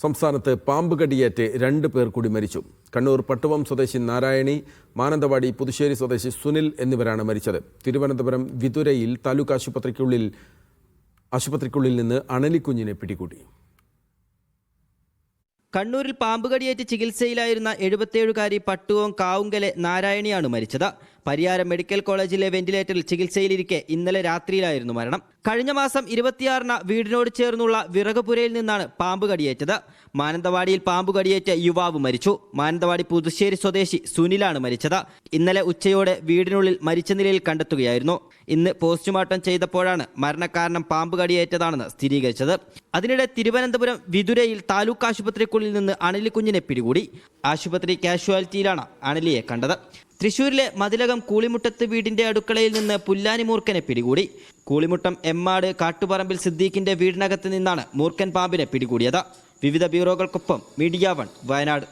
സംസ്ഥാനത്ത് പാമ്പ് കടിയേറ്റ് 2 പേർ കൂടി മരിച്ചു. കണ്ണൂർ പട്ടുവം സ്വദേശി നാരായണി, മാനന്തവാടി പുതുശ്ശേരി സ്വദേശി സുനിൽ എന്നിവരാണ് മരിച്ചത്. തിരുവനന്തപുരം വിതുരയിൽ താലൂക്ക് ആശുപത്രിക്കുള്ളിൽ നിന്ന് അണലിക്കുഞ്ഞിനെ പിടികൂടി. കണ്ണൂരിൽ പാമ്പ് കടിയേറ്റ് ചികിത്സയിലായിരുന്ന 77-കാരി പട്ടുവം കാവുങ്കലെ നാരായണിയാണ് മരിച്ചത്. പരിയാരം മെഡിക്കൽ കോളേജിലെ വെന്റിലേറ്ററിൽ ചികിത്സയിലിരിക്കെ ഇന്നലെ രാത്രിയിലായിരുന്നു മരണം. കഴിഞ്ഞ മാസം 26-ന് വീടിനോട് ചേർന്നുള്ള വിറകുപുരയിൽ നിന്നാണ് പാമ്പ് കടിയേറ്റത്. മാനന്തവാടിയിൽ പാമ്പ് കടിയേറ്റ യുവാവ് മരിച്ചു. മാനന്തവാടി പുതുശ്ശേരി സ്വദേശി സുനിലാണ് മരിച്ചത്. ഇന്നലെ ഉച്ചയോടെ വീടിനുള്ളിൽ മരിച്ച നിലയിൽ കണ്ടെത്തുകയായിരുന്നു. ഇന്ന് പോസ്റ്റ്മോർട്ടം ചെയ്തപ്പോഴാണ് മരണകാരണം പാമ്പ് കടിയേറ്റതാണെന്ന് സ്ഥിരീകരിച്ചത്. അതിനിടെ തിരുവനന്തപുരം വിതുരയിൽ താലൂക്ക് ആശുപത്രിക്കുള്ളിൽ നിന്ന് അണലിക്കുഞ്ഞിനെ പിടികൂടി. ആശുപത്രി കാഷ്വാലിറ്റിയിലാണ് അണലിയെ കണ്ടത്. തൃശൂരിലെ മതിലകം കൂളിമുട്ടത്ത് വീടിന്റെ അടുക്കളയിൽ നിന്ന് പുല്ലാനി മൂർഖനെ പിടികൂടി. കൂളിമുട്ടം എമ്മാട് കാട്ടുപറമ്പിൽ സിദ്ദീഖിന്റെ വീടിനകത്ത് നിന്നാണ് മൂർഖൻ പാമ്പിനെ പിടികൂടിയത്. വിവിധ ബ്യൂറോകൾക്കൊപ്പം മീഡിയ 1 വയനാട്.